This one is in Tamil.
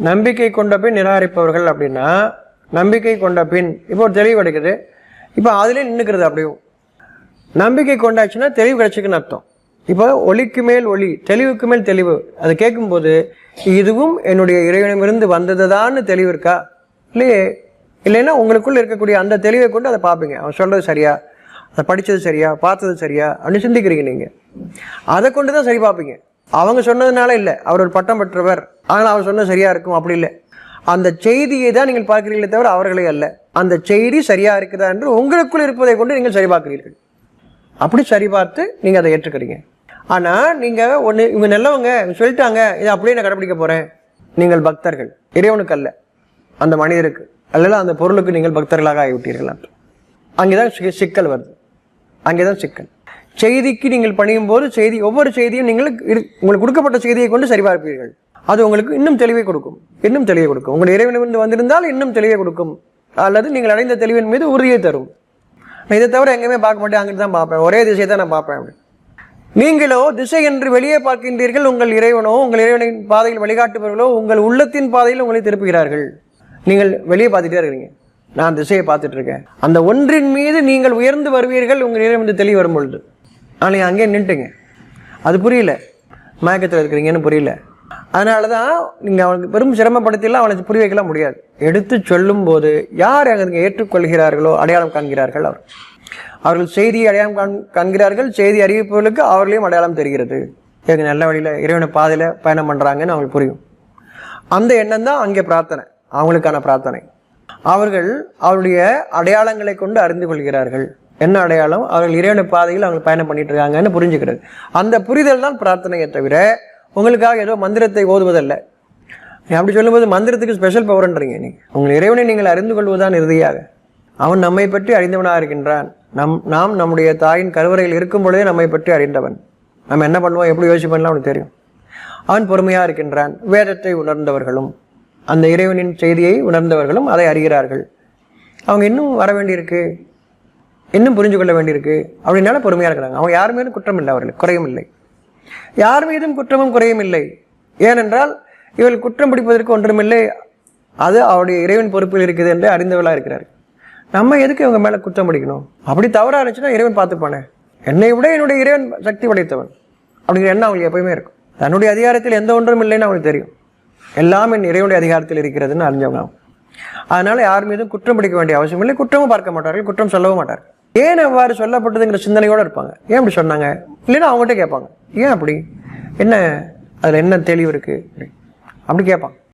நம்பிக்கை கொண்ட பின் நிராகரிப்பவர்கள் அப்படின்னா, நம்பிக்கை கொண்ட பின் இப்போ ஒரு தெளிவு கிடைக்குது, இப்போ அதிலே நின்றுக்கிறது. அப்படியும் நம்பிக்கை கொண்டாச்சுன்னா தெளிவு கிடைச்சிக்குன்னு அர்த்தம். இப்போ ஒளிக்கு மேல் ஒளி, தெளிவுக்கு மேல் தெளிவு, அது கேட்கும்போது இதுவும் என்னுடைய இறைவனிடமிருந்து வந்ததுதான்னு தெளிவு இருக்கா? இல்லையே. இல்லைன்னா உங்களுக்குள்ள இருக்கக்கூடிய அந்த தெளிவை கொண்டு அதை பார்ப்பீங்க. அவன் சொல்றது சரியா, அதை படித்தது சரியா, பார்த்தது சரியா அப்படின்னு சிந்திக்கிறீங்க நீங்கள். அதை கொண்டு தான் சரி பார்ப்பீங்க. அவங்க சொன்னதுனால இல்லை, அவர் ஒரு பட்டம் பெற்றவர் ஆனால் அவர் சொன்னது சரியா இருக்கும் அப்படி இல்லை. அந்த செய்தியை தான் நீங்கள் பார்க்கிறீங்களே தவிர அவர்களே அல்ல. அந்த செய்தி சரியா இருக்குதா என்று உங்களுக்குள் இருப்பதை கொண்டு நீங்கள் சரி பார்க்கிறீர்கள். அப்படி சரி பார்த்து நீங்கள் அதை ஏற்றுக்கிறீங்க. ஆனால் நீங்கள் ஒன்று, இவங்க நல்லவங்க சொல்லிட்டாங்க, இதை அப்படியே நான் கடைப்பிடிக்க போகிறேன். நீங்கள் பக்தர்கள், இறைவனுக்கு அல்ல, அந்த மனிதருக்கு அல்ல அந்த பொருளுக்கு நீங்கள் பக்தர்களாக ஆகிவிட்டீர்கள். அங்கேதான் சிக்கல் வருது. அங்கேதான் சிக்கல். செய்திக்கு நீங்கள் பணியும் போது செய்தி, ஒவ்வொரு செய்தியும் நீங்கள் உங்களுக்கு கொடுக்கப்பட்ட செய்தியை கொண்டு சரிபார்ப்பீர்கள். அது உங்களுக்கு இன்னும் தெளிவை கொடுக்கும், இன்னும் தெளிவை கொடுக்கும். உங்கள் இறைவனிலிருந்து வந்திருந்தால் இன்னும் தெளிவை கொடுக்கும், அல்லது நீங்கள் அடைந்த தெளிவின் மீது உறுதியை தரும். நான் இதை தவிர எங்கேயுமே பார்க்க மாட்டேன், அங்கிட்டு தான் பார்ப்பேன், ஒரே திசையை தான் நான் பார்ப்பேன் அப்படி. நீங்களோ திசை என்று வெளியே பார்க்கின்றீர்கள். உங்கள் இறைவனோ, உங்கள் இறைவனின் பாதையில் வழிகாட்டுபவர்களோ உங்கள் உள்ளத்தின் பாதையில் உங்களை திருப்புகிறார்கள். நீங்கள் வெளியே பார்த்துட்டே இருக்கிறீங்க, நான் திசையை பார்த்துட்டு இருக்கேன். அந்த ஒன்றின் மீது நீங்கள் உயர்ந்து வருவீர்கள் உங்கள் இறைவன் வந்து தெளிவு வரும் பொழுது. ஆனால் நீங்கள் அங்கேயே நின்றுங்க, அது புரியல, மயக்கத்தில் இருக்கிறீங்கன்னு புரியல. அதனால தான் நீங்கள் அவனுக்கு பெரும் சிரமப்படுத்திலாம் அவனை புரிய வைக்கலாம் முடியாது. எடுத்து சொல்லும் போது யார் அங்கே ஏற்றுக்கொள்கிறார்களோ அடையாளம் காண்கிறார்கள். அவர்கள் செய்தியை அடையாளம் காண்கிறார்கள். செய்தி அறிவிப்பவர்களுக்கு அவர்களையும் அடையாளம் தெரிகிறது. எனக்கு நல்ல வழியில் இறைவனை பாதையில் பயணம் பண்ணுறாங்கன்னு அவங்களுக்கு புரியும். அந்த எண்ணம் தான் அங்கே பிரார்த்தனை, அவங்களுக்கான பிரார்த்தனை. அவர்கள் அவருடைய அடையாளங்களை கொண்டு அறிந்து கொள்கிறார்கள். என்ன அடையாளம்? அவர்கள் இறைவனை பாதையில் அவங்க பயணம் பண்ணிட்டு இருக்காங்கன்னு புரிஞ்சுக்கிறது. அந்த புரிதல் தான் பிரார்த்தனையை தவிர உங்களுக்காக ஏதோ மந்திரத்தை ஓதுவதல்ல. அப்படி சொல்லும்போது மந்திரத்துக்கு ஸ்பெஷல் பவர்ன்றீங்க. உங்கள் இறைவனை நீங்கள் அறிந்து கொள்வதுதான் இறுதியாக. அவன் நம்மை பற்றி அறிந்தவனாக இருக்கின்றான். நாம் நம்முடைய தாயின் கருவறையில் இருக்கும் பொழுதே நம்மை பற்றி அறிந்தவன். நம்ம என்ன பண்ணுவோம், எப்படி யோசிப்போம்லாம் அவனுக்கு தெரியும். அவன் பொறுமையாக இருக்கின்றான். வேதத்தை உணர்ந்தவர்களும் அந்த இறைவனின் செய்தியை உணர்ந்தவர்களும் அதை அறிகிறார்கள். அவங்க இன்னும் வர வேண்டியிருக்கு, இன்னும் புரிஞ்சு கொள்ள வேண்டியிருக்கு. அப்படின்னால பொறுமையாக இருக்கிறாங்க. அவங்க யார் மீதும் குற்றம் இல்லை, அவர்களுக்கு குறையும் இல்லை. யார் மீதும் குற்றமும் குறையும் இல்லை. ஏனென்றால் இவர்கள் குற்றம் பிடிப்பதற்கு ஒன்றுமில்லை, அது அவருடைய இறைவன் பொறுப்பில் இருக்குது என்று அறிந்தவர்களாக இருக்கிறார். நம்ம எதுக்கு இவங்க மேலே குற்றம் பிடிக்கணும்? அப்படி தவறாக இருந்துச்சுன்னா இறைவன் பார்த்துப்பானே, என்னை விட என்னுடைய இறைவன் சக்தி படைத்தவன் அப்படிங்கிற எண்ணம் அவங்களுக்கு எப்பயுமே இருக்கும். தன்னுடைய அதிகாரத்தில் எந்த ஒன்றும் இல்லைன்னு அவங்களுக்கு தெரியும். எல்லாம் என் இறைவனுடைய அதிகாரத்தில் இருக்கிறதுன்னு அறிஞ்சவங்க. அதனால யார் மீதும் குற்றம் பிடிக்க வேண்டிய அவசியம் இல்லை. குற்றமும் பார்க்க மாட்டார்கள், குற்றம் சொல்லவும் மாட்டார்கள். ஏன் அவ்வாறு சொல்லப்பட்டதுங்கிற சிந்தனையோடு இருப்பாங்க. ஏன் அப்படி சொன்னாங்க இல்லைன்னா அவங்ககிட்ட கேட்பாங்க, ஏன் அப்படி, என்ன அதில் என்ன தெளிவு இருக்கு அப்படி கேட்பாங்க.